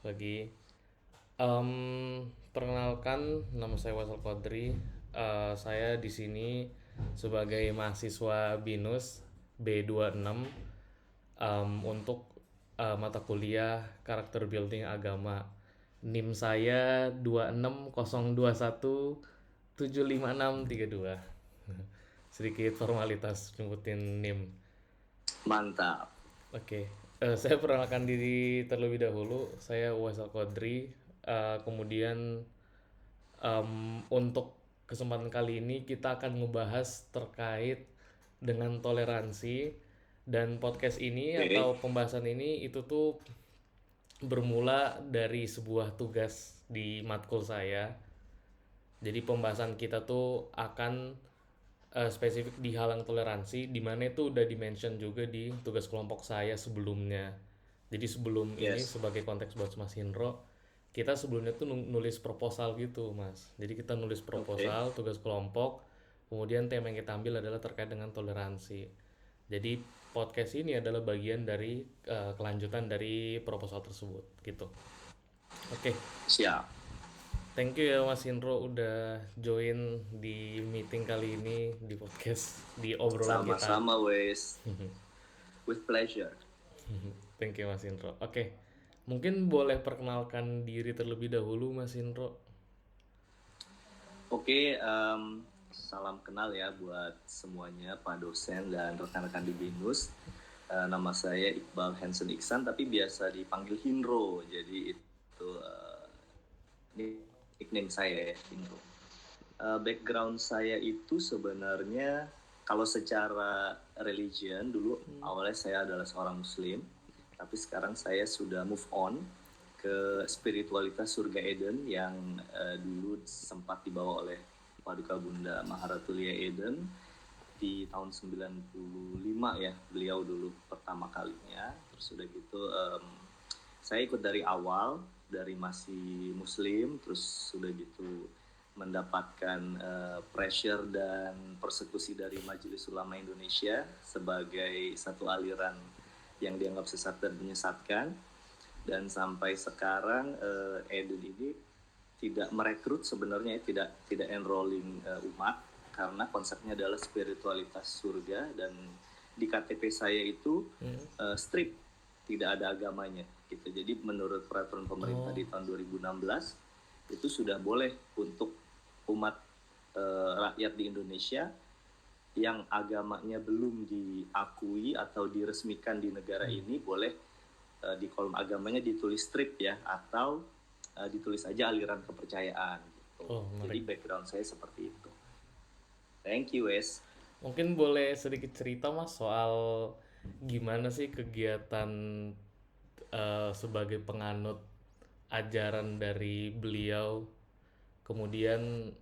Lagi. Perkenalkan, nama saya Wasal Kodri. Saya di sini sebagai mahasiswa BINUS B26 untuk mata kuliah karakter building agama. NIM saya 26021756632. Sedikit formalitas nyebutin NIM. Mantap. Oke, saya perkenalkan diri terlebih dahulu. Saya Uwais Al-Qadri. Kemudian untuk kesempatan kali ini kita akan ngebahas terkait dengan toleransi, dan podcast ini Oke. atau pembahasan ini itu tuh bermula dari sebuah tugas di matkul saya. Jadi pembahasan kita tuh akan spesifik di halang toleransi, di mana itu udah dimention juga di tugas kelompok saya sebelumnya. Jadi sebelum ini, Yes. sebagai konteks buat Mas Hindro, kita sebelumnya tuh nulis proposal gitu, Mas. Jadi kita nulis Oke. proposal tugas kelompok, kemudian tema yang kita ambil adalah terkait dengan toleransi. Jadi podcast ini adalah bagian dari kelanjutan dari proposal tersebut gitu. Oke. Siap. Thank you ya Mas Indro udah join di meeting kali ini di podcast di obrolan kita. Sama-sama, Wes. With pleasure. Thank you Mas Indro. Oke. Mungkin boleh perkenalkan diri terlebih dahulu Mas Indro. Oke, salam kenal ya buat semuanya, Pak dosen dan rekan-rekan di BINUS. Nama saya Iqbal Hansen Iksan, tapi biasa dipanggil Hindro. Jadi itu nickname saya ya, Hindro. Background saya itu sebenarnya kalau secara religion dulu awalnya saya adalah seorang Muslim, tapi sekarang saya sudah move on ke spiritualitas surga Eden yang dulu sempat dibawa oleh Paduka Bunda Maharatulia Eden di tahun 95 ya, beliau dulu pertama kalinya. Terus udah gitu saya ikut dari awal, dari masih Muslim, terus sudah gitu mendapatkan pressure dan persekusi dari Majelis Ulama Indonesia sebagai satu aliran yang dianggap sesat dan menyesatkan. Dan sampai sekarang Eden ini tidak merekrut sebenarnya, tidak enrolling umat, karena konsepnya adalah spiritualitas surga, dan di KTP saya itu strict, tidak ada agamanya gitu. Jadi menurut peraturan pemerintah di tahun 2016 itu sudah boleh untuk umat rakyat di Indonesia yang agamanya belum diakui atau diresmikan di negara ini boleh di kolom agamanya ditulis strip ya, atau ditulis aja aliran kepercayaan gitu. Oh, Jadi menarik. background saya seperti itu. Thank you, Wes. Mungkin boleh sedikit cerita Mas soal gimana sih kegiatan sebagai penganut ajaran dari beliau, kemudian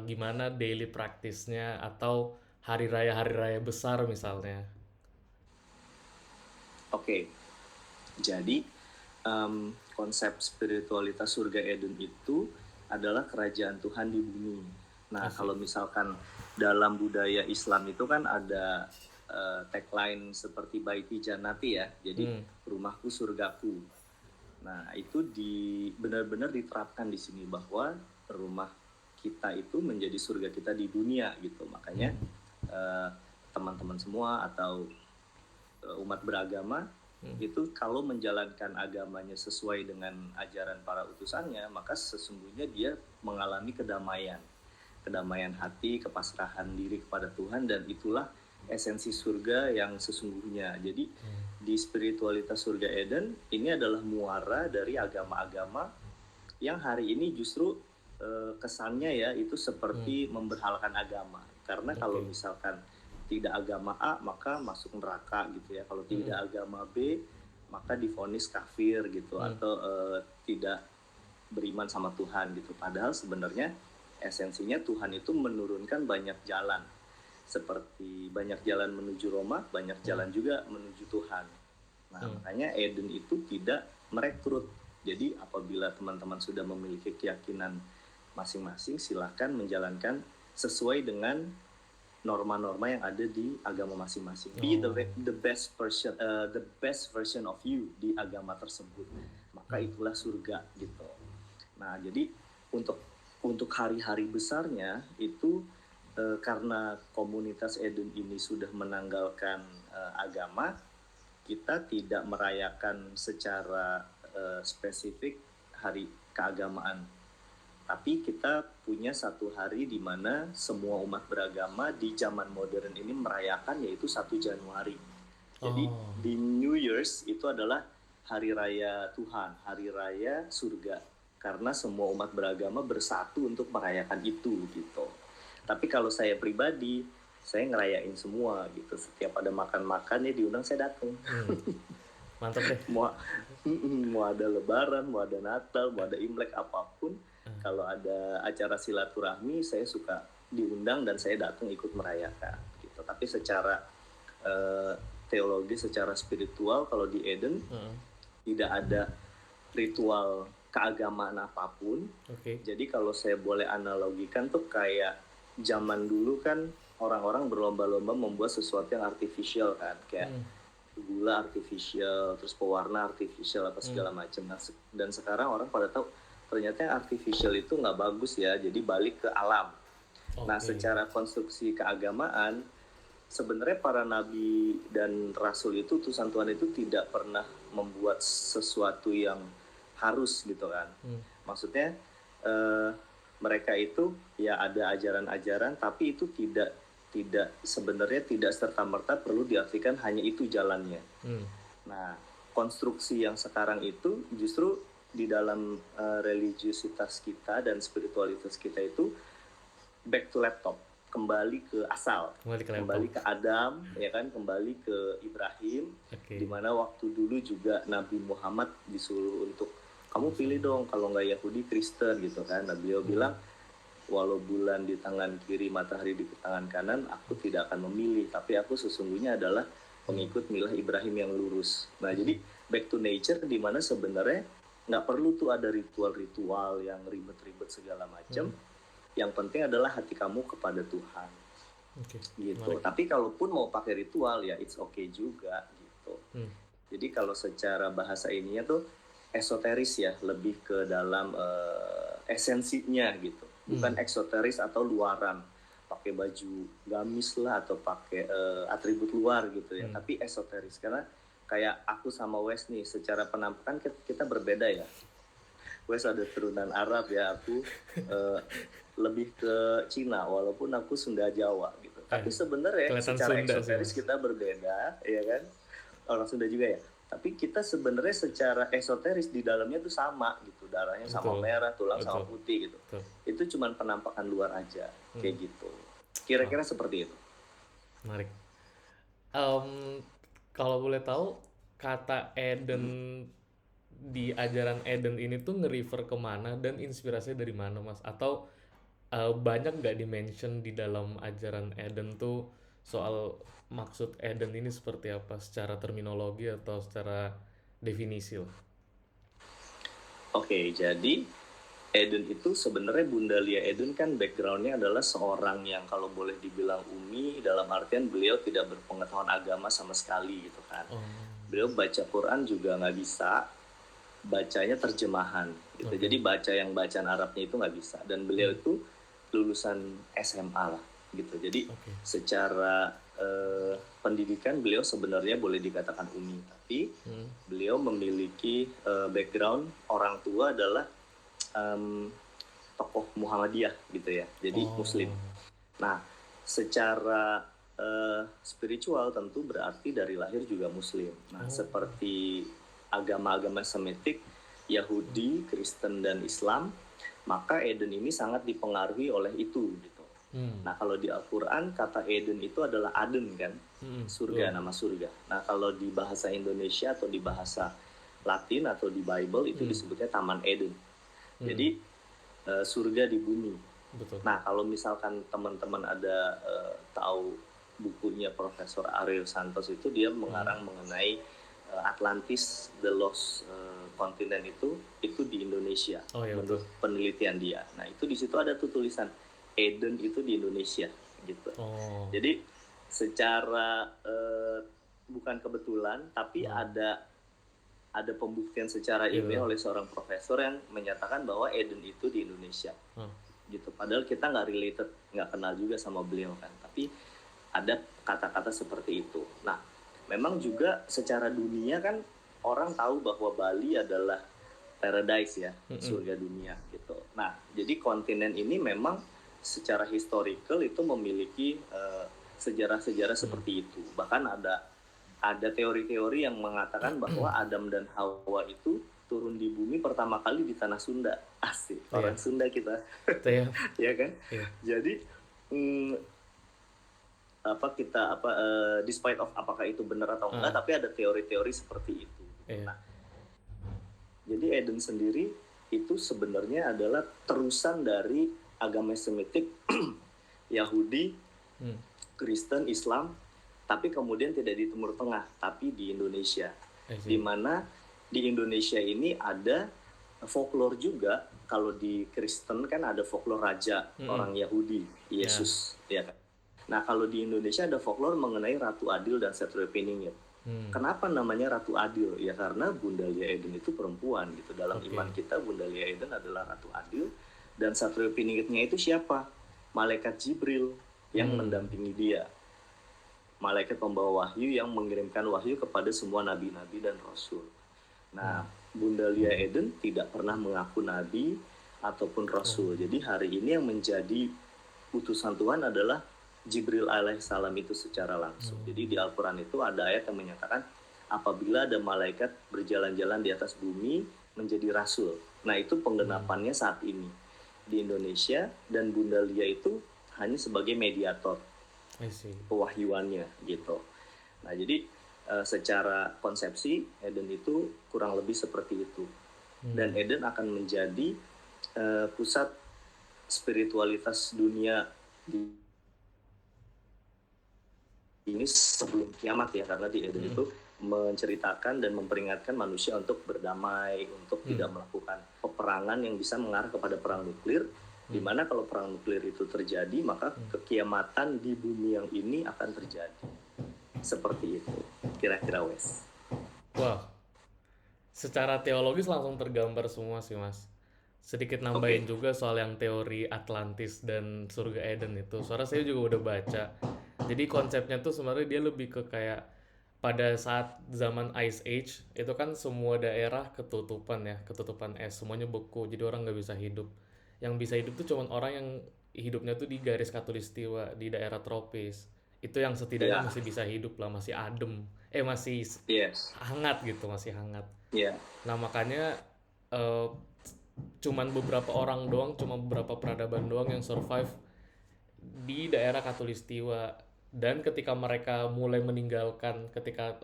gimana daily practice-nya atau hari raya besar misalnya. Oke, jadi konsep spiritualitas surga Eden itu adalah kerajaan Tuhan di bumi. Nah, Asik. kalau misalkan dalam budaya Islam itu kan ada tagline seperti Baiti Jannati ya, jadi rumahku surgaku. Nah, itu benar-benar diterapkan di sini bahwa rumah kita itu menjadi surga kita di dunia gitu. Makanya teman-teman semua atau umat beragama itu kalau menjalankan agamanya sesuai dengan ajaran para utusannya, maka sesungguhnya dia mengalami kedamaian hati, kepasrahan diri kepada Tuhan, dan itulah esensi surga yang sesungguhnya. Jadi di spiritualitas surga Eden ini adalah muara dari agama-agama yang hari ini justru kesannya ya itu seperti memberhalakan agama. Karena kalau Oke. misalkan tidak agama A maka masuk neraka gitu ya, kalau tidak agama B maka divonis kafir gitu, atau tidak beriman sama Tuhan gitu. Padahal sebenarnya esensinya Tuhan itu menurunkan banyak jalan, seperti banyak jalan menuju Roma, banyak jalan juga menuju Tuhan. Nah, makanya Eden itu tidak merekrut. Jadi apabila teman-teman sudah memiliki keyakinan masing-masing, silahkan menjalankan sesuai dengan norma-norma yang ada di agama masing-masing. Be the best version of you di agama tersebut. maka itulah surga gitu. Nah, jadi untuk hari-hari besarnya itu karena komunitas Eden ini sudah menanggalkan agama, kita tidak merayakan secara spesifik hari keagamaan. Tapi kita punya satu hari di mana semua umat beragama di zaman modern ini merayakan, yaitu 1 Januari. Jadi di New Year's itu adalah hari raya Tuhan, hari raya surga. Karena semua umat beragama bersatu untuk merayakan itu gitu. Tapi kalau saya pribadi, saya ngerayain semua gitu. Setiap ada makan-makan ya diundang, saya datang. Mantap deh. Mau ada Lebaran, mau ada Natal, mau ada Imlek, apapun. Kalau ada acara silaturahmi, saya suka diundang dan saya datang ikut merayakan gitu. Tapi secara teologi, secara spiritual, kalau di Eden tidak ada ritual keagamaan apapun. Jadi kalau saya boleh analogikan tuh kayak zaman dulu kan orang-orang berlomba-lomba membuat sesuatu yang artificial kan, kayak gula artificial, terus pewarna artificial apa segala macam. Dan sekarang orang pada tahu ternyata yang artificial itu nggak bagus ya, jadi balik ke alam. Nah, secara konstruksi keagamaan, sebenarnya para nabi dan rasul itu, utusan Tuhan itu tidak pernah membuat sesuatu yang harus gitu kan. Maksudnya mereka itu ya ada ajaran-ajaran, tapi itu tidak sebenarnya tidak serta-merta perlu diartikan hanya itu jalannya. Nah, konstruksi yang sekarang itu justru di dalam religiusitas kita dan spiritualitas kita itu back to laptop, kembali ke asal, kembali ke Adam, ya kan, kembali ke Ibrahim, di mana waktu dulu juga Nabi Muhammad disuruh untuk kamu pilih dong, kalau nggak Yahudi Kristen gitu kan. Nah, beliau bilang walau bulan di tangan kiri, matahari di tangan kanan, aku tidak akan memilih, tapi aku sesungguhnya adalah pengikut milah Ibrahim yang lurus. Nah, jadi back to nature, di mana sebenarnya nggak perlu tuh ada ritual-ritual yang ribet-ribet segala macam. Yang penting adalah hati kamu kepada Tuhan. Gitu. Tapi kalaupun mau pakai ritual ya it's okay juga gitu. Jadi kalau secara bahasa ininya tuh esoteris ya, lebih ke dalam esensinya gitu. Bukan eksoteris atau luaran, pakai baju gamis lah atau pakai atribut luar gitu ya. Tapi esoteris, karena kayak aku sama Wes nih, secara penampakan kita berbeda ya. Wes ada turunan Arab ya, aku lebih ke Cina, walaupun aku Sunda Jawa gitu. Tapi sebenarnya secara eksoteris kita berbeda, ya kan? Orang Sunda juga ya. Tapi kita sebenarnya secara esoteris di dalamnya tuh sama gitu, darahnya sama merah, tulang sama putih gitu. Itu cuma penampakan luar aja, kayak gitu. Kira-kira seperti itu. Menarik. Kalau boleh tahu, kata Eden di ajaran Eden ini tuh nge-refer kemana dan inspirasinya dari mana, Mas? Atau banyak nggak di-mention di dalam ajaran Eden tuh soal maksud Eden ini seperti apa secara terminologi atau secara definisi lah? Oke, jadi Eden itu sebenarnya Bunda Lia Eden kan backgroundnya adalah seorang yang kalau boleh dibilang umi, dalam artian beliau tidak berpengetahuan agama sama sekali gitu kan. Beliau baca Quran juga nggak bisa, bacanya terjemahan gitu. Jadi baca yang bacaan Arabnya itu nggak bisa. Dan beliau itu lulusan SMA lah gitu. Jadi secara pendidikan beliau sebenarnya boleh dikatakan umi, tapi beliau memiliki background orang tua adalah tokoh Muhammadiyah gitu ya, jadi Muslim. Nah, secara spiritual tentu berarti dari lahir juga Muslim. Nah, seperti agama-agama Semitik, Yahudi, Kristen dan Islam, maka Eden ini sangat dipengaruhi oleh itu gitu. Nah, kalau di Al-Quran kata Eden itu adalah Aden kan, surga, nama surga. Nah, kalau di bahasa Indonesia atau di bahasa Latin atau di Bible itu disebutnya Taman Eden. Jadi surga di bumi. Nah, kalau misalkan teman-teman ada tahu bukunya Profesor Ariel Santos, itu dia mengarang mengenai Atlantis, the Lost Continent itu di Indonesia menurut penelitian dia. Nah, itu di situ ada tuh tulisan Eden itu di Indonesia gitu. Jadi secara bukan kebetulan, tapi ada ada pembuktian secara Gitu. ilmiah oleh seorang profesor yang menyatakan bahwa Eden itu di Indonesia. Gitu. Padahal kita nggak related, nggak kenal juga sama beliau kan. Tapi ada kata-kata seperti itu. Nah, memang juga secara dunia kan orang tahu bahwa Bali adalah paradise ya, surga dunia gitu. Nah, jadi kontinen ini memang secara historical itu memiliki sejarah-sejarah seperti itu. Bahkan ada teori-teori yang mengatakan bahwa Adam dan Hawa itu turun di bumi pertama kali di tanah Sunda. Asik, orang Sunda kita. Ya kan? Jadi despite of apakah itu benar atau enggak, tapi ada teori-teori seperti itu. Nah, jadi Eden sendiri itu sebenarnya adalah terusan dari agama Semitik Yahudi, Kristen, Islam, tapi kemudian tidak di Timur Tengah, tapi di Indonesia. Di mana di Indonesia ini ada folklore juga. Kalau di Kristen kan ada folklore raja, orang Yahudi, Yesus, ya kan. Nah, kalau di Indonesia ada folklore mengenai Ratu Adil dan Satrio Piningit. Kenapa namanya Ratu Adil? Ya karena Bunda Lia Eden itu perempuan gitu. Dalam iman kita Bunda Lia Eden adalah Ratu Adil, dan Satrio Piningitnya itu siapa? Malaikat Jibril yang mendampingi dia. Malaikat pembawa wahyu yang mengirimkan wahyu kepada semua nabi-nabi dan rasul. Nah, Bunda Lia Eden tidak pernah mengaku nabi ataupun rasul. Jadi hari ini yang menjadi utusan Tuhan adalah Jibril alaihissalam itu secara langsung. Jadi di Al-Quran itu ada ayat yang menyatakan apabila ada malaikat berjalan-jalan di atas bumi menjadi rasul. Nah, itu penggenapannya saat ini di Indonesia, dan Bunda Lia itu hanya sebagai mediator pewahyuannya gitu. Nah, jadi secara konsepsi Eden itu kurang lebih seperti itu. Dan Eden akan menjadi pusat spiritualitas dunia ini sebelum kiamat ya, karena di Eden itu menceritakan dan memperingatkan manusia untuk berdamai, untuk tidak melakukan peperangan yang bisa mengarah kepada perang nuklir, di mana kalau perang nuklir itu terjadi, maka kekiamatan di bumi yang ini akan terjadi. Seperti itu, kira-kira Wes. Wah, secara teologis langsung tergambar semua sih Mas. Sedikit nambahin juga soal yang teori Atlantis dan surga Eden itu. Soalnya saya juga udah baca. Jadi konsepnya tuh sebenarnya dia lebih ke kayak pada saat zaman Ice Age itu kan semua daerah ketutupan es, semuanya beku, jadi orang nggak bisa hidup. Yang bisa hidup tuh cuman orang yang hidupnya tuh di garis khatulistiwa di daerah tropis. Itu yang setidaknya masih bisa hidup lah, masih adem, masih hangat gitu, masih hangat. Nah makanya cuman beberapa orang doang, cuma beberapa peradaban doang yang survive di daerah khatulistiwa. Dan ketika mereka mulai meninggalkan, ketika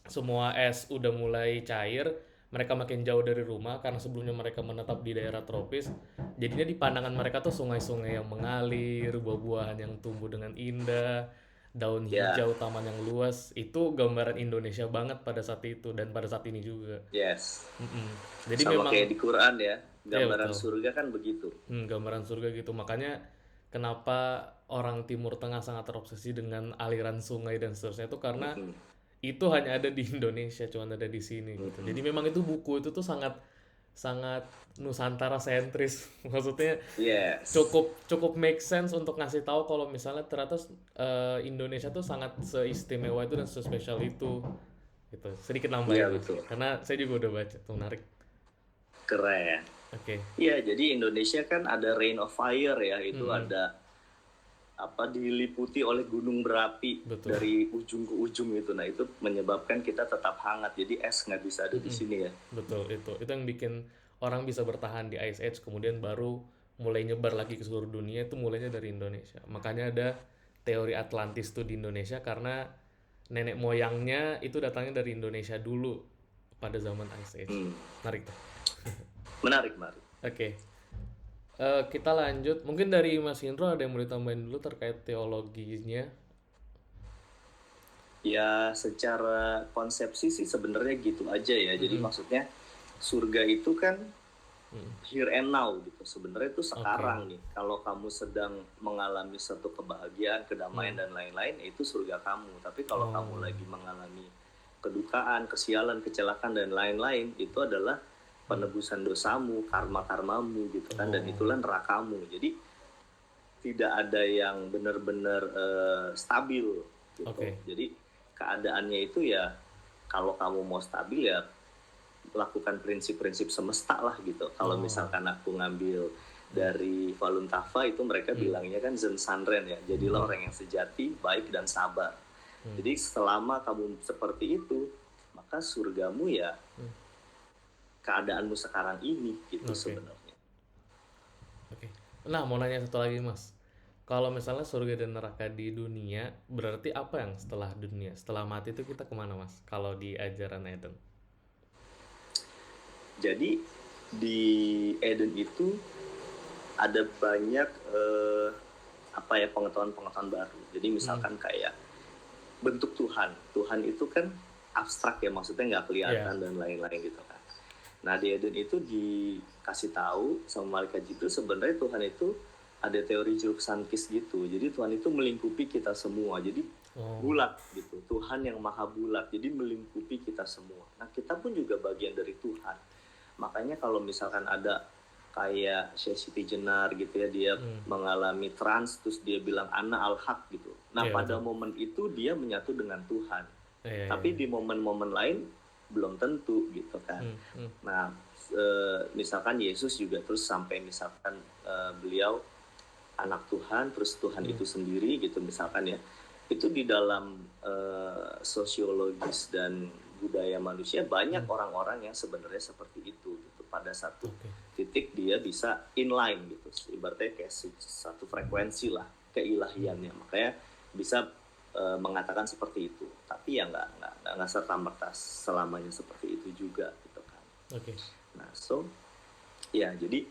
semua es udah mulai cair, mereka makin jauh dari rumah karena sebelumnya mereka menetap di daerah tropis. Jadinya di pandangan mereka tuh sungai-sungai yang mengalir, buah-buahan yang tumbuh dengan indah, daun hijau, taman yang luas. Itu gambaran Indonesia banget pada saat itu dan pada saat ini juga. Jadi sama memang kayak di Quran ya, gambaran surga kan begitu. Gambaran surga gitu. Makanya kenapa orang Timur Tengah sangat terobsesi dengan aliran sungai dan seterusnya itu karena itu hanya ada di Indonesia, cuma ada di sini gitu. Jadi memang itu buku itu tuh sangat Nusantara sentris. Maksudnya cukup make sense untuk ngasih tahu kalau misalnya ternyata Indonesia tuh sangat seistimewa itu dan sespesial itu gitu. Sedikit nambahin karena saya juga udah baca, tuh menarik. Keren. Iya, jadi Indonesia kan ada Rain of Fire ya, itu ada diliputi oleh gunung berapi dari ujung ke ujung itu. Nah, itu menyebabkan kita tetap hangat. Jadi es nggak bisa ada di sini ya. Betul, itu yang bikin orang bisa bertahan di Ice Age, kemudian baru mulai nyebar lagi ke seluruh dunia, itu mulainya dari Indonesia. Makanya ada teori Atlantis tuh di Indonesia karena nenek moyangnya itu datangnya dari Indonesia dulu pada zaman Ice Age. Menarik tuh. Menarik. Kita lanjut. Mungkin dari Mas Indro ada yang mau ditambahin dulu terkait teologinya? Ya, secara konsepsi sih sebenarnya gitu aja ya. Jadi maksudnya surga itu kan here and now gitu. Sebenarnya itu sekarang nih. Kalau kamu sedang mengalami satu kebahagiaan, kedamaian dan lain-lain, itu surga kamu. Tapi kalau kamu lagi mengalami kedukaan, kesialan, kecelakaan dan lain-lain itu adalah penebusan dosamu, karma-karmamu gitu kan, dan itulah nerakamu. Jadi tidak ada yang benar-benar stabil gitu. Oke. Jadi keadaannya itu ya kalau kamu mau stabil ya lakukan prinsip-prinsip semesta lah gitu. Kalau misalkan aku ngambil dari Falun Tafa itu mereka bilangnya kan Zen Sanren ya, jadilah orang yang sejati, baik dan sabar. Jadi selama kamu seperti itu, maka surgamu ya keadaanmu sekarang ini gitu sebenarnya. Oke. Nah, mau nanya satu lagi, Mas. Kalau misalnya surga dan neraka di dunia, berarti apa yang setelah dunia? Setelah mati itu kita kemana, Mas? Kalau di ajaran Eden. Jadi di Eden itu ada banyak pengetahuan-pengetahuan baru. Jadi misalkan kayak bentuk Tuhan. Tuhan itu kan abstrak ya, maksudnya nggak kelihatan dan lain-lain gitu kan. Nah di Eden itu dikasih tahu sama malaikat Jibril sebenarnya Tuhan itu ada teori jeruk sankis gitu. Jadi Tuhan itu melingkupi kita semua. Jadi bulat gitu. Tuhan yang maha bulat. Jadi melingkupi kita semua. Nah kita pun juga bagian dari Tuhan. Makanya kalau misalkan ada kayak Syekh Siti Jenar gitu ya, dia mengalami trans terus dia bilang ana al-haq gitu. Nah pada momen itu dia menyatu dengan Tuhan. Tapi di momen-momen lain belum tentu gitu kan. Nah misalkan Yesus juga terus sampai misalkan beliau anak Tuhan terus Tuhan itu sendiri gitu misalkan ya, itu di dalam sosiologis dan budaya manusia banyak orang-orang yang sebenarnya seperti itu gitu. Pada satu titik dia bisa inline gitu, ibaratnya kayak satu frekuensi lah keilahiannya, makanya bisa mengatakan seperti itu. Tapi ya nggak serta-merta selamanya seperti itu juga gitu kan. Nah so ya jadi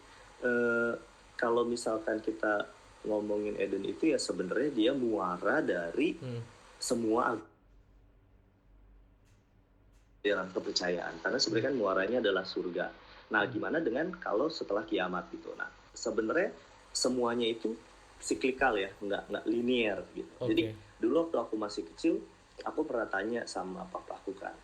kalau misalkan kita ngomongin Eden itu ya sebenarnya dia muara dari semua dalam kepercayaan, karena sebenarnya kan muaranya adalah surga. Nah gimana dengan kalau setelah kiamat gitu? Nah sebenarnya semuanya itu siklikal ya, nggak linear gitu. Jadi dulu waktu aku masih kecil aku pernah tanya sama papaku kan,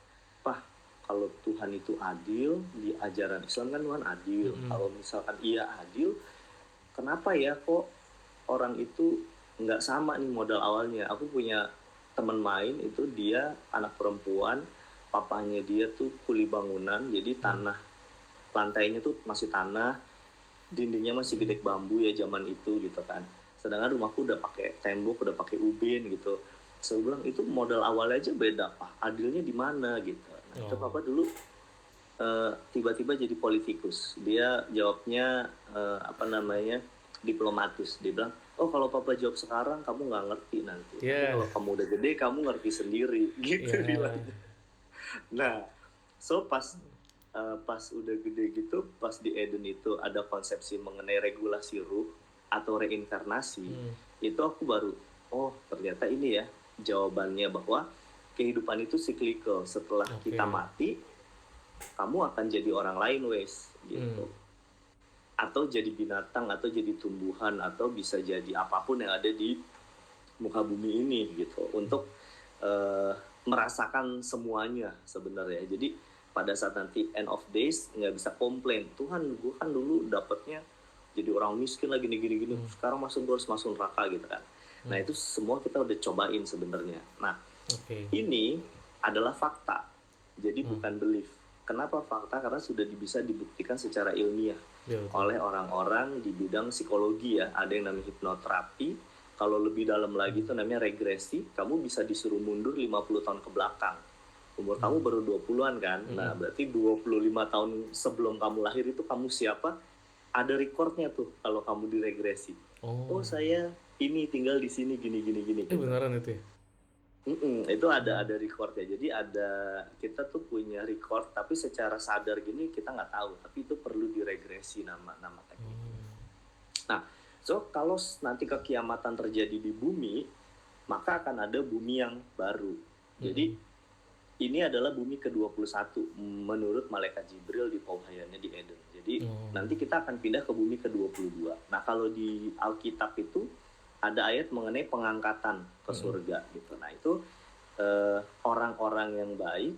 Pah kalau Tuhan itu adil, di ajaran Islam kan Tuhan adil, kalau misalkan iya adil, kenapa ya kok orang itu nggak sama nih modal awalnya? Aku punya teman main itu dia anak perempuan, papanya dia tuh kuli bangunan, jadi tanah lantainya tuh masih tanah, dindingnya masih gedek bambu ya zaman itu gitu kan. Sedangkan rumahku udah pakai tembok, udah pakai ubin gitu. Saya bilang itu modal awalnya aja beda, Pak. Adilnya di mana gitu. Nah, itu papa dulu tiba-tiba jadi politikus. Dia jawabnya diplomatis. Dia bilang, oh kalau papa jawab sekarang kamu nggak ngerti nanti. Kalau kamu udah gede kamu ngerti sendiri gitu bilangnya. Nah, so pas udah gede gitu, pas di Eden itu ada konsepsi mengenai regulasi ruh atau reinkarnasi, itu aku baru, oh ternyata ini ya jawabannya, bahwa kehidupan itu cyclical. Setelah kita mati, kamu akan jadi orang lain wes gitu. Atau jadi binatang, atau jadi tumbuhan, atau bisa jadi apapun yang ada di muka bumi ini gitu, untuk merasakan semuanya sebenarnya. Jadi pada saat nanti end of days nggak bisa komplain, Tuhan gue kan dulu dapatnya jadi orang miskin lagi gini, sekarang gue harus masuk neraka gitu kan. Nah itu semua kita udah cobain sebenarnya. Nah ini adalah fakta, jadi bukan belief. Kenapa fakta? Karena sudah bisa dibuktikan secara ilmiah oleh orang-orang di bidang psikologi ya. Ada yang namanya hipnoterapi. Kalau lebih dalam lagi itu namanya regresi. Kamu bisa disuruh mundur 50 tahun ke belakang. Umur kamu baru 20-an kan. Nah berarti 25 tahun sebelum kamu lahir itu kamu siapa? Ada recordnya tuh kalau kamu diregresi. Oh saya ini tinggal di sini gini. Beneran itu ya? Itu ada record ya. Jadi kita tuh punya record, tapi secara sadar gini kita nggak tahu. Tapi itu perlu diregresi nama tekniknya. Nah, so kalau nanti kekiamatan terjadi di bumi, maka akan ada bumi yang baru. Jadi ini adalah bumi ke-21 menurut malaikat Jibril di pauhayannya di Eden. Jadi nanti kita akan pindah ke bumi ke-22. Nah kalau di Alkitab itu ada ayat mengenai pengangkatan ke surga gitu. Nah itu orang-orang yang baik,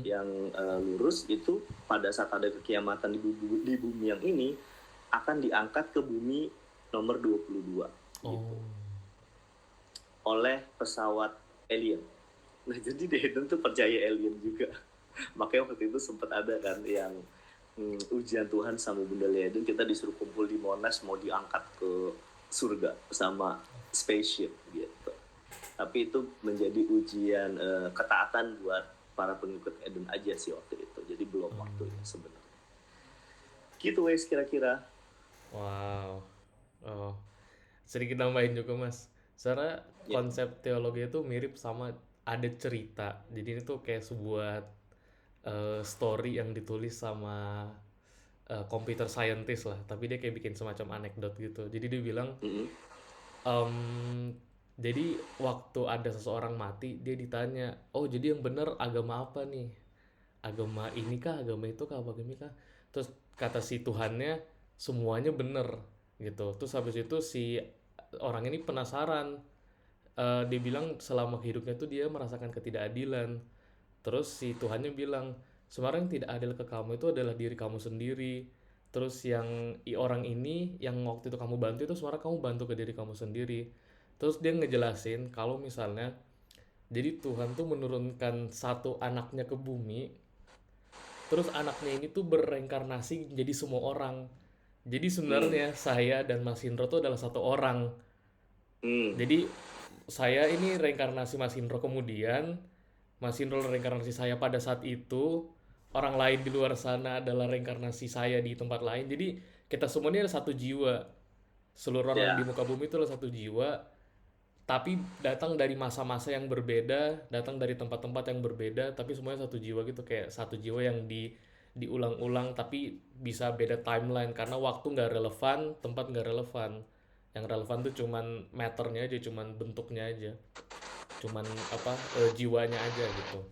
yang lurus itu pada saat ada kekiamatan di bumi yang ini akan diangkat ke bumi nomor 22 gitu, oleh pesawat alien. Nah jadi Eden tuh percaya alien juga. Makanya waktu itu sempat ada kan yang ujian Tuhan sama Bunda Eden, kita disuruh kumpul di Monas mau diangkat ke surga sama spaceship gitu. Tapi itu menjadi ujian ketaatan buat para pengikut Eden aja sih waktu itu. Jadi belum waktunya sebenarnya. Gitu wes kira-kira. Wow. Oh, sedikit nambahin juga Mas. Secara Ya. konsep teologi itu mirip sama ada cerita. Jadi ini tuh kayak sebuah story yang ditulis sama computer scientist lah. Tapi dia kayak bikin semacam anekdot gitu. Jadi dia bilang, jadi waktu ada seseorang mati, dia ditanya, oh jadi yang bener agama apa nih? Agama ini kah, agama itu kah, agama ini kah? Terus kata si Tuhannya, semuanya bener gitu. Terus habis itu si orang ini penasaran. Dia bilang selama hidupnya tuh dia merasakan ketidakadilan. Terus si Tuhannya bilang, sebenarnya yang tidak adil ke kamu itu adalah diri kamu sendiri. Terus yang orang ini yang waktu itu kamu bantu itu sebenarnya kamu bantu ke diri kamu sendiri. Terus dia ngejelasin kalau misalnya jadi Tuhan tuh menurunkan satu anaknya ke bumi, terus anaknya ini tuh bereinkarnasi jadi semua orang. Jadi sebenarnya saya dan Mas Indro tuh adalah satu orang. Jadi saya ini reinkarnasi Mas Indro, kemudian Mas Indro reinkarnasi saya pada saat itu, orang lain di luar sana adalah reinkarnasi saya di tempat lain. Jadi kita semua ini ada satu jiwa. Seluruh orang di Ya. muka bumi itu adalah satu jiwa, tapi datang dari masa-masa yang berbeda, datang dari tempat-tempat yang berbeda, tapi semuanya satu jiwa gitu, kayak satu jiwa yang diulang-ulang tapi bisa beda timeline karena waktu nggak relevan, tempat nggak relevan. Yang relevan tuh cuman matternya aja, cuman bentuknya aja, cuman apa jiwanya aja gitu.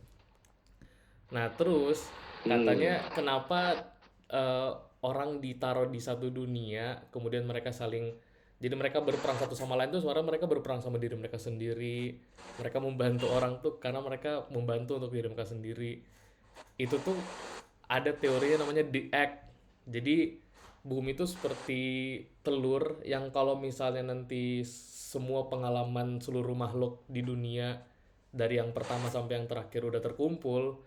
Nah terus katanya kenapa eh, orang ditaruh di satu dunia, kemudian mereka saling, jadi mereka berperang satu sama lain tuh suara mereka berperang sama diri mereka sendiri. Mereka membantu orang tuh karena mereka membantu untuk diri mereka sendiri. Itu tuh ada teorinya namanya the egg. Jadi bumi itu seperti telur yang kalau misalnya nanti semua pengalaman seluruh makhluk di dunia dari yang pertama sampai yang terakhir udah terkumpul,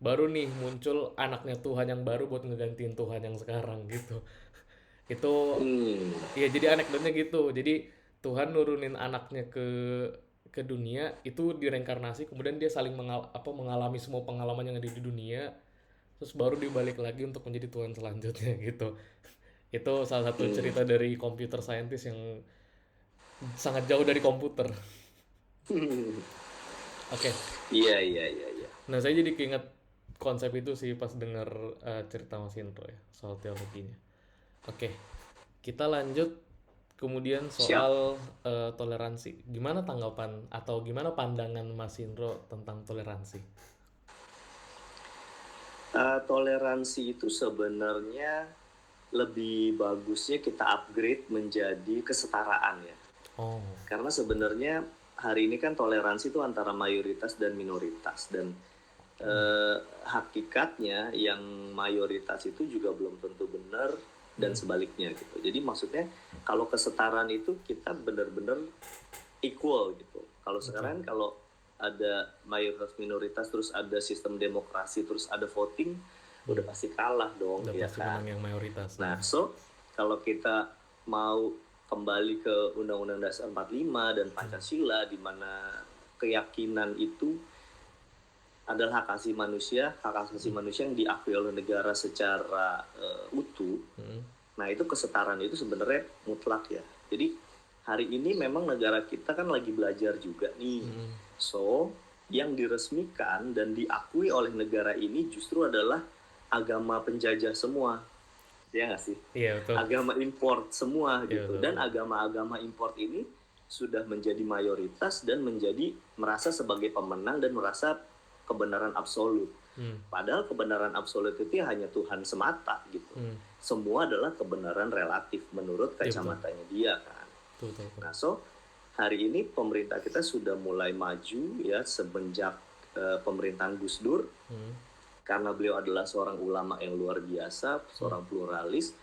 baru nih muncul anaknya Tuhan yang baru buat ngegantiin Tuhan yang sekarang gitu. Itu ya jadi anekdotnya gitu. Jadi Tuhan nurunin anaknya ke dunia itu direinkarnasi, kemudian dia saling mengalami semua pengalaman yang ada di dunia, terus baru dibalik lagi untuk menjadi Tuhan selanjutnya gitu. Itu salah satu cerita dari computer scientist yang sangat jauh dari komputer. Oke. Iya, iya, iya, iya. Nah, saya jadi keinget konsep itu sih pas denger cerita Mas Indro ya soal teologinya. Oke, kita lanjut kemudian Siap. soal toleransi. Gimana tanggapan atau gimana pandangan Mas Indro tentang toleransi? Toleransi itu sebenarnya lebih bagusnya kita upgrade menjadi kesetaraan ya. Oh, Karena sebenarnya hari ini kan toleransi itu antara mayoritas dan minoritas, dan hakikatnya yang mayoritas itu juga belum tentu benar dan sebaliknya gitu. Jadi maksudnya kalau kesetaraan itu kita benar-benar equal gitu. Kalau sekarang kalau ada mayoritas minoritas terus ada sistem demokrasi terus ada voting, udah pasti kalah dong, udah ya pasti kan. menang yang mayoritas. Nah, so kalau kita mau kembali ke Undang-Undang Dasar 45 dan Pancasila, di mana keyakinan itu adalah hak asasi manusia yang diakui oleh negara secara utuh. Nah, itu kesetaraan itu sebenarnya mutlak ya. Jadi hari ini memang negara kita kan lagi belajar juga nih. So, yang diresmikan dan diakui oleh negara ini justru adalah agama penjajah semua. Ya nggak sih? Iya, betul. Agama import semua Iya, gitu. betul. Dan agama-agama import ini sudah menjadi mayoritas dan merasa sebagai pemenang dan merasa kebenaran absolut. Padahal kebenaran absolut itu ya hanya Tuhan semata gitu. Semua adalah kebenaran relatif menurut kacamatanya dia kan. Betul. Nah, so hari ini pemerintah kita sudah mulai maju ya semenjak pemerintahan Gus Dur, karena beliau adalah seorang ulama yang luar biasa, seorang pluralis.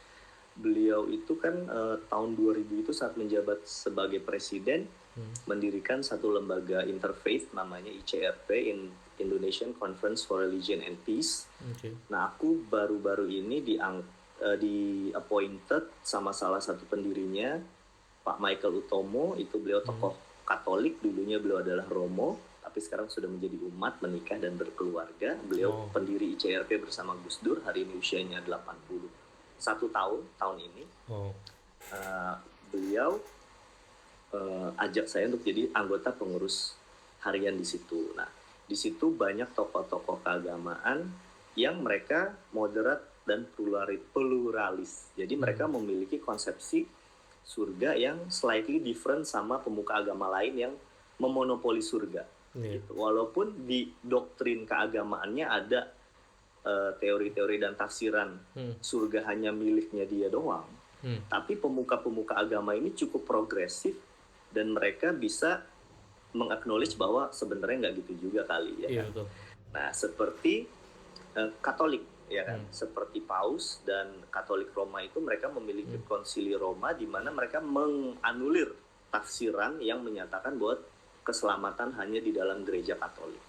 Beliau itu kan tahun 2000 itu saat menjabat sebagai presiden mendirikan satu lembaga interfaith namanya ICRP, Indonesian Conference for Religion and Peace. Nah, aku baru-baru ini di appointed sama salah satu pendirinya, Pak Michael Utomo. Itu beliau tokoh Katolik, dulunya beliau adalah Romo, tapi sekarang sudah menjadi umat, menikah dan berkeluarga. Beliau pendiri ICRP bersama Gus Dur, hari ini usianya 81 tahun ini. Beliau ajak saya untuk jadi anggota pengurus harian di situ. Nah, di situ banyak tokoh-tokoh keagamaan yang mereka moderat dan pluralis. Jadi mereka memiliki konsepsi surga yang slightly different sama pemuka agama lain yang memonopoli surga. Gitu. Walaupun di doktrin keagamaannya ada teori-teori dan tafsiran surga hanya miliknya dia doang, tapi pemuka-pemuka agama ini cukup progresif dan mereka bisa meng-acknowledge bahwa sebenarnya nggak gitu juga kali ya. Betul. Nah, seperti Katolik ya kan, seperti Paus dan Katolik Roma itu mereka memiliki konsili Roma di mana mereka menganulir tafsiran yang menyatakan bahwa keselamatan hanya di dalam gereja Katolik.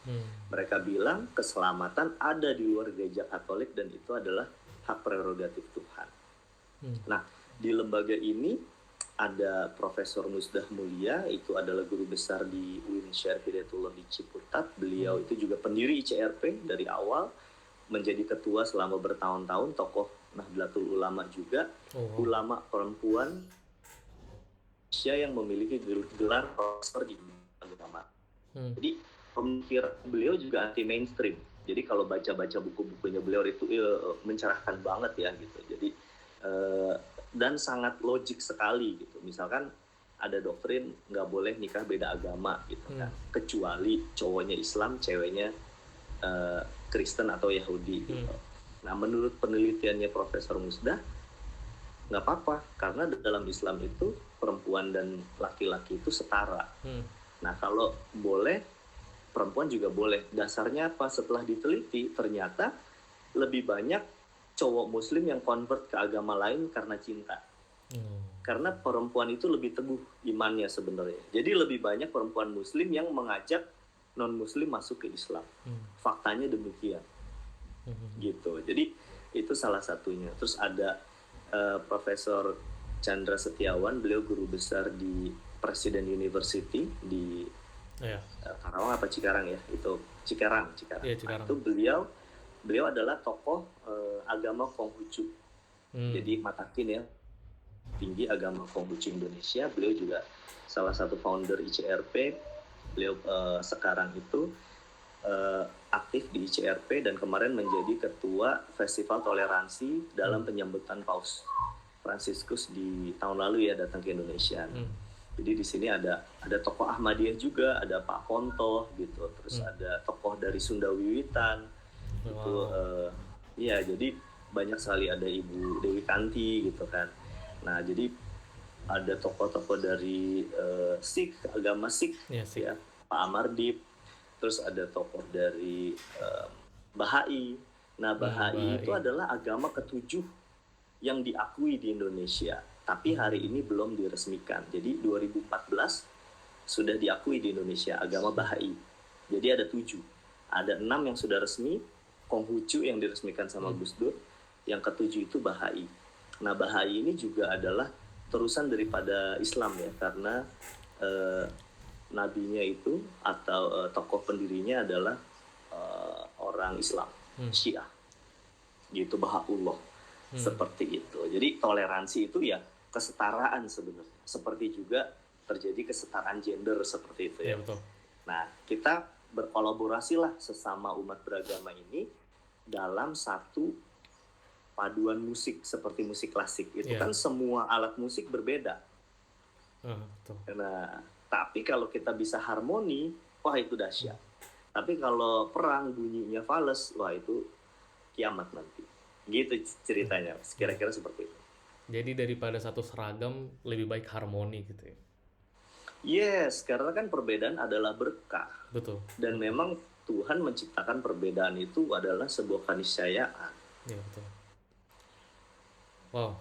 Mereka bilang keselamatan ada di luar gereja Katolik dan itu adalah hak prerogatif Tuhan. Nah, di lembaga ini ada Profesor Musdah Mulia, itu adalah guru besar di UIN Syarif Hidayatullah di Ciputat. Beliau itu juga pendiri ICRP dari awal, menjadi ketua selama bertahun-tahun, tokoh Nahdlatul Ulama juga, ulama perempuan yang memiliki gelar profesor di agama. Jadi pemikiran beliau juga anti mainstream. Jadi kalau baca-baca buku-bukunya beliau itu mencerahkan banget ya gitu. Jadi dan sangat logik sekali gitu. Misalkan ada doktrin nggak boleh nikah beda agama gitu kan, kecuali cowoknya Islam, ceweknya Kristen atau Yahudi gitu. Nah, menurut penelitiannya Profesor Musdah, nggak apa-apa karena dalam Islam itu perempuan dan laki-laki itu setara. Nah, kalau boleh perempuan juga boleh. Dasarnya apa? Setelah diteliti ternyata lebih banyak cowok muslim yang convert ke agama lain karena cinta. Karena perempuan itu lebih teguh imannya sebenarnya. Jadi lebih banyak perempuan muslim yang mengajak non-muslim masuk ke Islam. Faktanya demikian. Gitu. Jadi itu salah satunya. Terus ada Profesor Chandra Setiawan, beliau guru besar di Presiden University di Karawang apa Cikarang ya? Itu Cikarang. Yeah, Cikarang. Itu beliau adalah tokoh agama Konghucu. Jadi matakin ya, tinggi agama Konghucu Indonesia. Beliau juga salah satu founder ICRP. Beliau sekarang itu aktif di ICRP dan kemarin menjadi ketua Festival Toleransi dalam penyambutan Paus Fransiskus di tahun lalu ya, datang ke Indonesia. Jadi di sini ada tokoh Ahmadiyah juga, ada Pak Ponto gitu, terus ada tokoh dari Sunda Wiwitan. Itu ya, jadi banyak sekali, ada Ibu Dewi Kanti gitu kan. Nah, jadi ada tokoh-tokoh dari Sikh, agama Sikh ya, Pak Amardip. Terus ada tokoh dari Bahai. Nah, Bahai itu adalah agama ketujuh yang diakui di Indonesia, tapi hari ini belum diresmikan. Jadi 2014 sudah diakui di Indonesia agama Bahai. Jadi ada 7. Ada 6 yang sudah resmi, Konghucu yang diresmikan sama Gus Dur, yang ke-7 itu Bahai. Nah, Bahai ini juga adalah terusan daripada Islam ya, karena nabinya itu atau tokoh pendirinya adalah orang Islam, Syiah. Gitu, Bahaullah. Seperti itu. Jadi toleransi itu ya kesetaraan sebenarnya. Seperti juga terjadi kesetaraan gender seperti itu ya. Betul. Nah, kita berkolaborasilah sesama umat beragama ini dalam satu paduan musik seperti musik klasik. Itu kan semua alat musik berbeda. Betul. Nah, tapi kalau kita bisa harmoni, wah itu dahsyat. Tapi kalau perang bunyinya fales, wah itu kiamat nanti. Gitu ceritanya, kira-kira seperti itu. Jadi daripada satu seragam, lebih baik harmoni gitu ya. Yes, karena kan perbedaan adalah berkah. Betul. Dan memang Tuhan menciptakan perbedaan itu adalah sebuah keniscayaan. Iya, betul. Wow.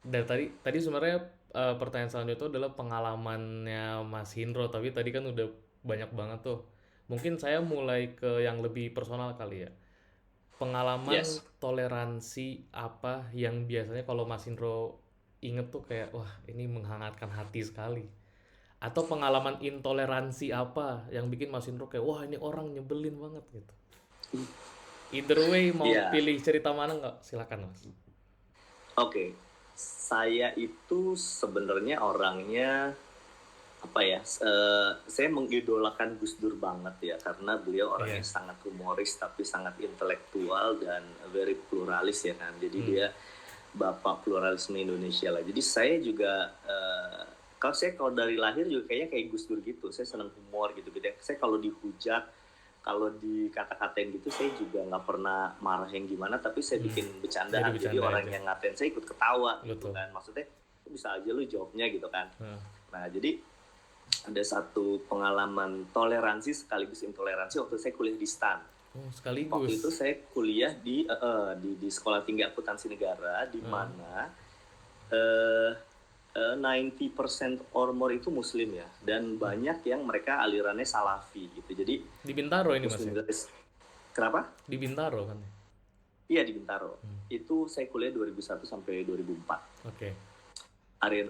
Dari tadi sebenarnya pertanyaan selanjutnya itu adalah pengalamannya Mas Hindro, tapi tadi kan udah banyak banget tuh. Mungkin saya mulai ke yang lebih personal kali ya. Pengalaman Yes. toleransi apa yang biasanya kalau Mas Hindro inget tuh kayak wah ini menghangatkan hati sekali. Atau pengalaman intoleransi apa yang bikin Mas Hindro kayak wah ini orang nyebelin banget gitu. Either way mau Iya. pilih cerita mana nggak? Silakan Mas. Oke. Saya itu sebenarnya orangnya apa ya? Saya mengidolakan Gus Dur banget ya karena beliau orangnya Iya. sangat humoris tapi sangat intelektual dan very pluralis ya kan. Jadi dia bapak pluralisme Indonesia lah. Jadi saya juga kalau dari lahir juga kayaknya kayak Gus Dur gitu. Saya senang humor gitu-gitu. Saya kalau dihujat, kalau dikata-katain gitu, saya juga nggak pernah marah yang gimana, tapi saya bikin Jadi bercandaan. Jadi bercanda orang aja. yang ngatain saya ikut ketawa gitu Betul. kan. Maksudnya bisa aja lu jawabnya gitu kan. Nah. Nah jadi ada satu pengalaman toleransi sekaligus intoleransi waktu saya kuliah di STAN. Oh, Waktu itu sekaligus. saya kuliah di Sekolah Tinggi Akuntansi Negara di Nah. mana eh 90% or more itu muslim ya dan banyak yang mereka alirannya salafi gitu. Jadi Di Bintaro ini Mas muslim ya? garis. Kenapa? Di Bintaro kan? Iya di Bintaro. Itu saya kuliah 2001 sampai 2004. Oke.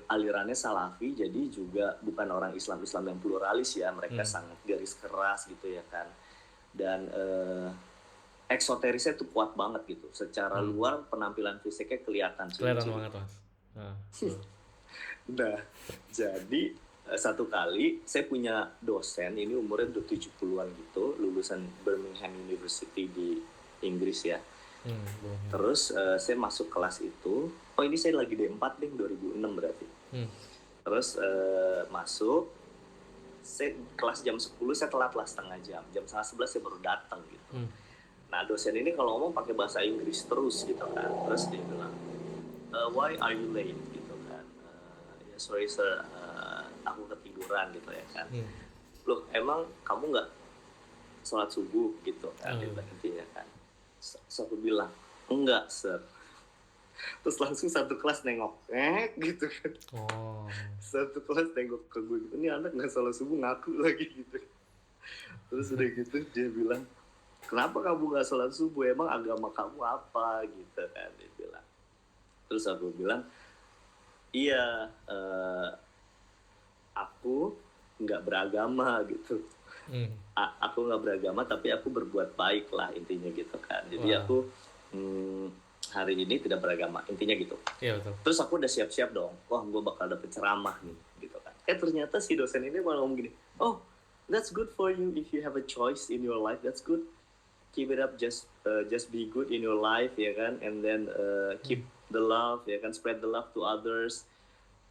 Alirannya salafi jadi juga bukan orang Islam yang pluralis ya, mereka sangat garis keras gitu ya kan. Dan eksoterisnya tuh kuat banget gitu. Secara luar penampilan fisiknya kelihatan Kelihatan ciri-ciri. banget Mas. Nah, betul. Nah, jadi satu kali saya punya dosen, ini umurnya udah 70-an gitu, lulusan Birmingham University di Inggris ya. Boleh. Terus saya masuk kelas itu, oh ini saya lagi D4 deh, 2006 berarti. Terus masuk, saya kelas jam 10 saya telat lah setengah jam, jam setengah 11 saya baru datang gitu. Nah dosen ini kalau ngomong pakai bahasa Inggris terus gitu kan, terus dia bilang, why are you late gitu kan. Ya sorry sir, aku ketiduran gitu ya kan. Loh emang kamu nggak sholat subuh gitu kan, intinya kan. So aku bilang enggak sir. Terus langsung satu kelas nengok gitu kan. Oh. Satu kelas nengok ke gue gitu, ini anak nggak sholat subuh ngaku lagi gitu. Terus udah gitu dia bilang, kenapa kamu nggak sholat subuh, emang agama kamu apa gitu kan, dia bilang. Terus aku bilang, iya aku nggak beragama gitu. Aku nggak beragama tapi aku berbuat baik lah intinya gitu kan. Jadi aku hari ini tidak beragama intinya gitu. Iya betul. Terus aku udah siap-siap dong, wah gue bakal dapet ceramah nih gitu kan. Ternyata si dosen ini malah ngomong gini, oh that's good for you if you have a choice in your life, that's good, keep it up, just be good in your life ya kan, and then keep the love ya kan, spread the love to others,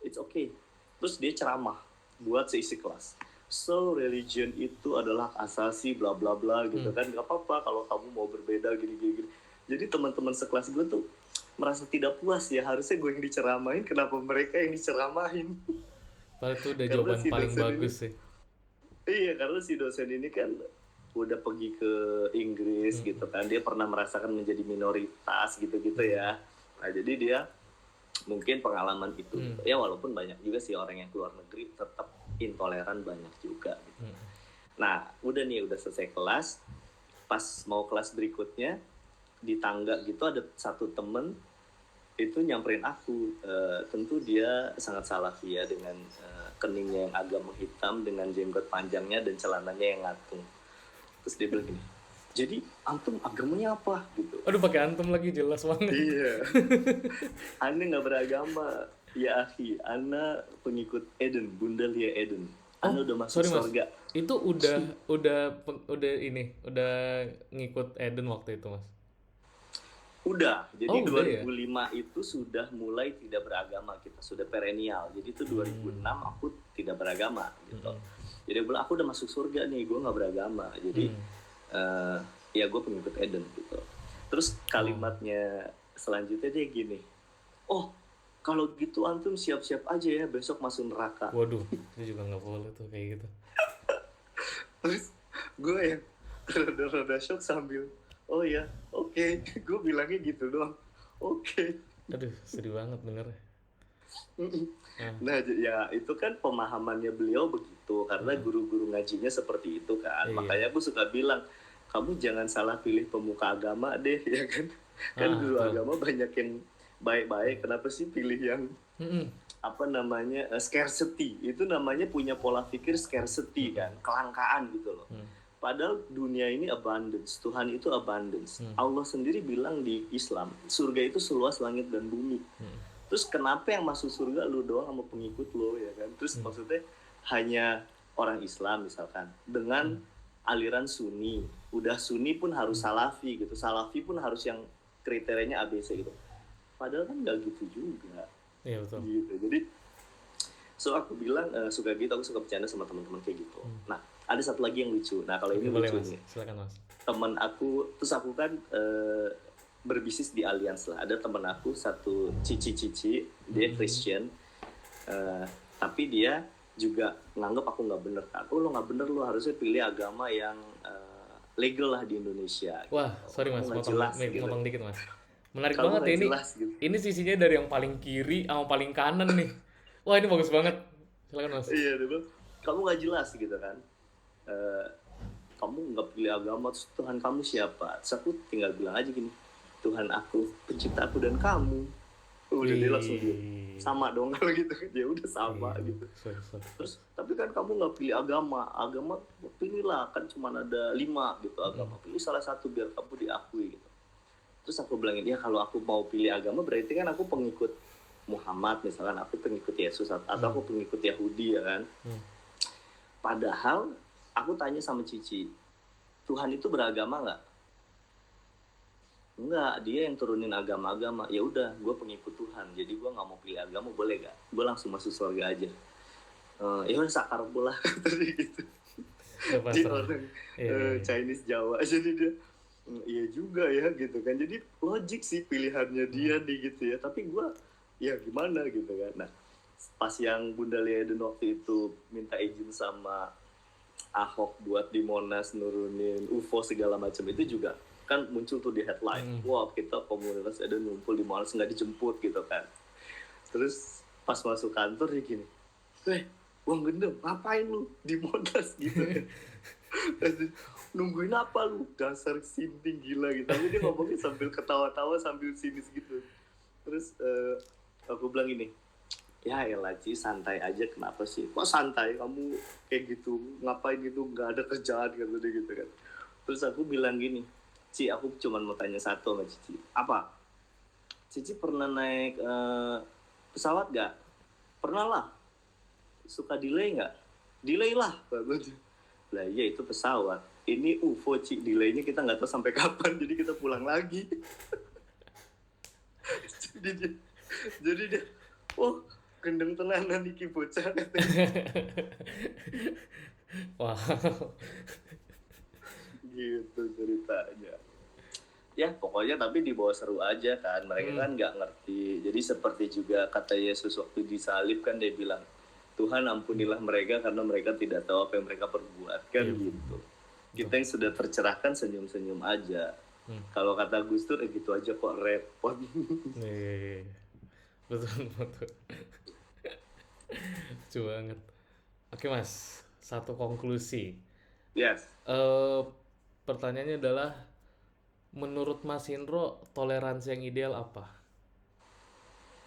it's okay. Terus dia ceramah buat seisi kelas, so religion itu adalah asasi bla bla bla gitu kan, gak apa-apa kalau kamu mau berbeda gini. Jadi teman-teman sekelas gue tuh merasa tidak puas ya, harusnya gue yang diceramahin, kenapa mereka yang diceramahin. Padahal itu udah Karena jawaban si paling dosen bagus ini, sih. iya karena si dosen ini kan udah pergi ke Inggris gitu kan, dia pernah merasakan menjadi minoritas gitu-gitu ya. Nah jadi dia mungkin pengalaman itu ya, walaupun banyak juga sih orang yang keluar negeri tetap intoleran banyak juga gitu. Nah udah selesai kelas, pas mau kelas berikutnya di tangga gitu ada satu temen itu nyamperin aku, tentu dia sangat salafi ya dengan keningnya yang agak menghitam, dengan jenggot panjangnya dan celananya yang ngatung. Terus dia bilang gini, jadi antum agamanya apa gitu. Aduh pakai antum lagi jelas banget. Iya. Anda nggak beragama ya akhi, Anda pengikut Eden, Bunda Lia Eden. Anda udah masuk Sorry Mas, surga. itu udah ngikut Eden waktu itu Mas. Udah, jadi Udah ya? 2005 itu sudah mulai tidak beragama, kita sudah perennial. Jadi itu 2006 aku tidak beragama gitu. Jadi gue bilang aku udah masuk surga nih, gue nggak beragama. Jadi ya gue pengikut Eden gitu. Terus kalimatnya selanjutnya dia gini, oh kalau gitu antum siap-siap aja ya besok masuk neraka. Waduh, itu juga nggak boleh tuh kayak gitu. Terus gue yang rada-rada shock sambil oh ya oke. Gue bilangnya gitu doang, oke. Aduh, sedih banget dengernya. Nah, Nah ya itu kan pemahamannya beliau begitu karena guru-guru ngajinya seperti itu kan. iya. Makanya aku suka bilang kamu jangan salah pilih pemuka agama deh ya kan. Kan guru Betul. agama banyak yang baik-baik, kenapa sih pilih yang Mm-mm. apa namanya scarcity? Itu namanya punya pola pikir scarcity kan, kelangkaan gitu loh. Padahal dunia ini abundance, Tuhan itu abundance. Allah sendiri bilang di Islam, surga itu seluas langit dan bumi. Terus kenapa yang masuk surga lu doang sama pengikut lo ya kan? Terus maksudnya hanya orang Islam misalkan dengan aliran Sunni. Udah Sunni pun harus Salafi gitu. Salafi pun harus yang kriterianya ABC gitu. Padahal kan nggak gitu juga. Iya betul. Gitu. Jadi so aku bilang suka gitu, aku suka bercanda sama teman-teman kayak gitu. Nah, ada satu lagi yang lucu. Nah, kalau ini Boleh lucu mas, nih. silakan mas. Teman aku, terus aku kan berbisnis di Allianz lah. Ada teman aku satu cici, dia Christian, tapi dia juga nganggap aku nggak bener kan. Oh lo nggak bener, lo harusnya pilih agama yang legal lah di Indonesia. Wah, gitu. sorry mas, motong dikit mas. Menarik Kamu banget nggak ini. jelas, gitu. Ini sisinya dari yang paling kiri sama paling kanan nih. Wah ini bagus banget. Silakan mas. Iya, dia bilang, kamu nggak jelas gitu kan. Kamu nggak pilih agama, terus Tuhan kamu siapa? Terus aku tinggal bilang aja gini, Tuhan aku, pencipta aku dan kamu. Udah dia langsung dia sama dong kalau gitu. Ya udah sama gitu. Sorry. Terus tapi kan kamu nggak pilih agama pilihlah, kan cuma ada 5 gitu agama, pilih salah satu biar kamu diakui gitu. Terus aku bilangin ya kalau aku mau pilih agama berarti kan aku pengikut Muhammad misalkan, aku pengikut Yesus atau aku pengikut Yahudi ya kan. Padahal aku tanya sama Cici, Tuhan itu beragama nggak? Enggak, dia yang turunin agama-agama. Ya udah, gue pengikut Tuhan, jadi gue nggak mau pilih agama, boleh gak? Gue langsung masuk surga aja. Ya udah sakar bola tadi gitu. Dia orang Chinese Jawa, jadi dia iya juga ya gitu kan. Jadi logik sih pilihannya dia nih gitu ya. Tapi gue ya gimana gitu kan. Nah pas yang Bunda Lia waktu itu minta izin sama Ahok buat di Monas nurunin UFO segala macam, itu juga kan muncul tuh di headline. Wah kita komunitas ada ngumpul di Monas nggak dijemput gitu kan. Terus pas masuk kantor dia gini, Bang Gendem ngapain lu di Monas gitu kan. Nungguin apa lu, dasar sinting gila gitu. Tapi dia ngomongnya sambil ketawa-tawa sambil sinis gitu. Terus aku bilang gini, ya elah Ci, santai aja, kenapa sih? Kok santai, kamu kayak gitu, ngapain gitu, nggak ada kerjaan gitu kan. Terus aku bilang gini, Ci, aku cuma mau tanya satu sama Cici. Apa? Cici pernah naik pesawat gak? Pernah lah. Suka delay gak? Delay lah. Lah iya itu pesawat. Ini UFO Ci, delaynya kita nggak tahu sampai kapan, jadi kita pulang lagi. jadi dia, oh gendeng tenanan iki bocah. Wow. Gitu ceritanya. Ya pokoknya tapi dibawa seru aja kan, mereka kan nggak ngerti. Jadi seperti juga kata Yesus waktu disalib kan, dia bilang Tuhan ampunilah mereka karena mereka tidak tahu apa yang mereka perbuat kan gitu. Kita yang sudah tercerahkan senyum-senyum aja. Kalau kata Gus Dur gitu aja kok repot. Betul. Lucu banget. Oke mas, satu konklusi. Yes. Pertanyaannya adalah, menurut Mas Indro toleransi yang ideal apa?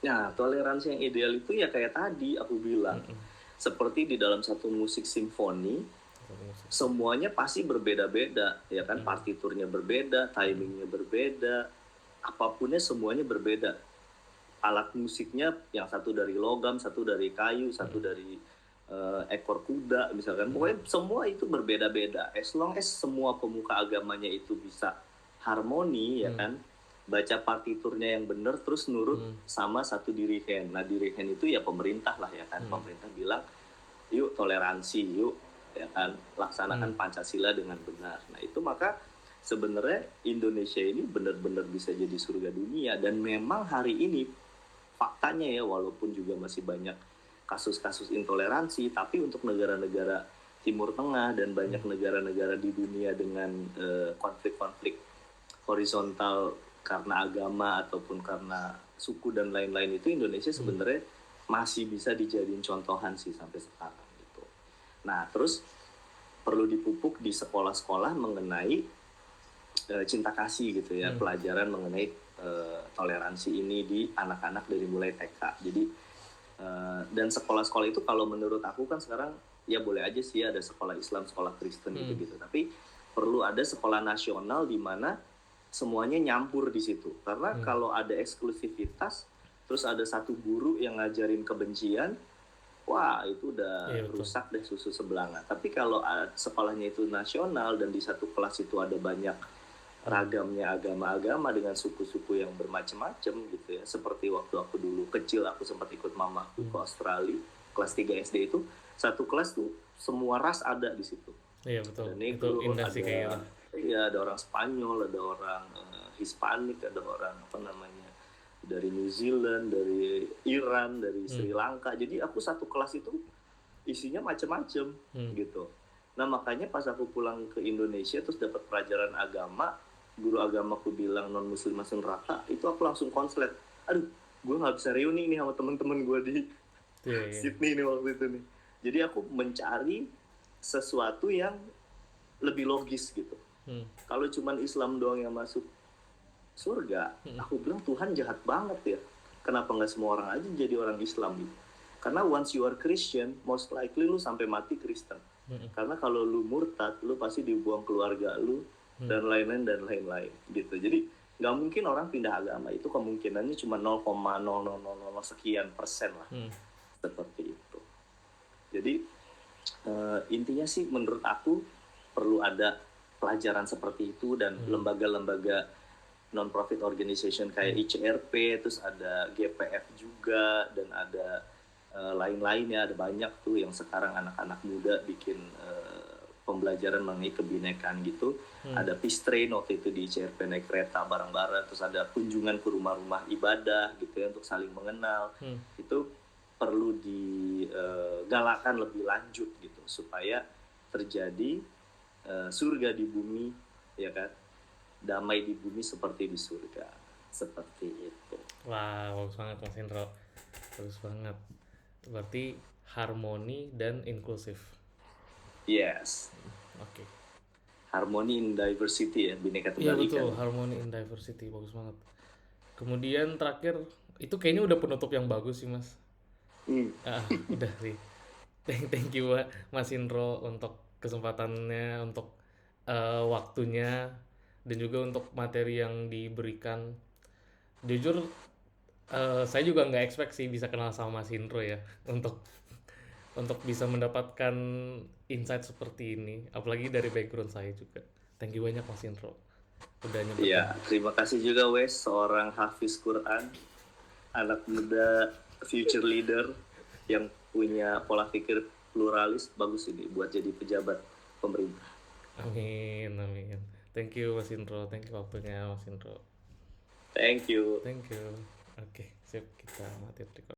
Nah, toleransi yang ideal itu ya kayak tadi aku bilang, seperti di dalam satu musik simfoni, semuanya pasti berbeda-beda, ya kan? Partiturnya berbeda, timingnya berbeda, apapunnya semuanya berbeda. Alat musiknya yang satu dari logam, satu dari kayu, satu dari ekor kuda misalkan. Pokoknya semua itu berbeda-beda. As long as semua pemuka agamanya itu bisa harmoni, ya kan? Baca partiturnya yang benar, terus nurut sama satu dirigen. Nah dirigen itu ya pemerintah lah ya kan. Pemerintah bilang, yuk toleransi, yuk ya kan, laksanakan Pancasila dengan benar. Nah itu maka sebenarnya Indonesia ini benar-benar bisa jadi surga dunia. Dan memang hari ini faktanya ya, walaupun juga masih banyak kasus-kasus intoleransi, tapi untuk negara-negara Timur Tengah dan banyak negara-negara di dunia dengan konflik-konflik horizontal karena agama ataupun karena suku dan lain-lain, itu Indonesia sebenarnya masih bisa dijadiin contohan sih sampai sekarang gitu. Nah, terus perlu dipupuk di sekolah-sekolah mengenai cinta kasih gitu ya, pelajaran mengenai toleransi ini di anak-anak dari mulai TK. Jadi dan sekolah-sekolah itu kalau menurut aku kan sekarang ya boleh aja sih ada sekolah Islam, sekolah Kristen gitu-gitu. Tapi perlu ada sekolah nasional di mana semuanya nyampur di situ. Karena kalau ada eksklusivitas, terus ada satu guru yang ngajarin kebencian, wah itu udah rusak deh susu sebelanga. Tapi kalau sekolahnya itu nasional dan di satu kelas itu ada banyak ragamnya agama-agama dengan suku-suku yang bermacam-macam gitu ya. Seperti waktu aku dulu kecil, aku sempat ikut mamaku ke Australia, kelas 3 SD itu, satu kelas tuh semua ras ada di situ. Iya betul. Dan Itu indah sih kayak gitu. Ya ada orang Spanyol, ada orang Hispanik, ada orang apa namanya dari New Zealand, dari Iran, dari Sri Lanka. Jadi aku satu kelas itu isinya macam-macam gitu. Nah makanya pas aku pulang ke Indonesia terus dapat pelajaran agama, guru agama aku bilang non muslim masuk neraka, itu aku langsung konslet. Aduh, gue nggak bisa reuni nih sama teman-teman gue di Sydney nih waktu itu nih. Jadi aku mencari sesuatu yang lebih logis gitu. Kalau cuman Islam doang yang masuk surga, aku bilang Tuhan jahat banget ya. Kenapa nggak semua orang aja jadi orang Islam gitu? Karena once you are Christian, most likely lu sampai mati Kristen. Karena kalau lu murtad, lu pasti dibuang keluarga lu dan lain-lain gitu. Jadi nggak mungkin orang pindah agama, itu kemungkinannya cuma 0,0000 sekian persen lah. Seperti itu. Jadi intinya sih menurut aku perlu ada pelajaran seperti itu dan lembaga-lembaga non-profit organization kayak ICRP, terus ada GPF juga, dan ada lain-lainnya, ada banyak tuh yang sekarang anak-anak muda bikin pembelajaran mengenai kebinekaan gitu. Ada peace train waktu itu di ICRP, naik kereta bareng-bareng, terus ada kunjungan ke rumah-rumah ibadah gitu ya untuk saling mengenal. Itu perlu digalakan lebih lanjut gitu supaya terjadi surga di bumi, ya kan, damai di bumi seperti di surga, seperti itu. Wah, bagus banget Mas Indro, bagus banget. Berarti harmoni dan inklusif. Yes. Oke. Harmony in diversity ya, bineka tunggal ika. Iya betul, harmony in diversity, bagus banget. Kemudian terakhir, itu kayaknya udah penutup yang bagus sih Mas. Udah sih. Thank you Mas Indro untuk kesempatannya, untuk waktunya, dan juga untuk materi yang diberikan. Jujur saya juga nggak expect sih bisa kenal sama Mas Indro ya, untuk bisa mendapatkan insight seperti ini, apalagi dari background saya juga. Thank you banyak Mas Indro udah nyempetin. Iya, terima kasih juga Wes, seorang hafiz Quran, anak muda future leader yang punya pola pikir pluralis, bagus ini buat jadi pejabat pemerintah. Amin. Thank you Mas Indro, thank you waktunya Mas Indro. Thank you. Oke, sip, kita mati record.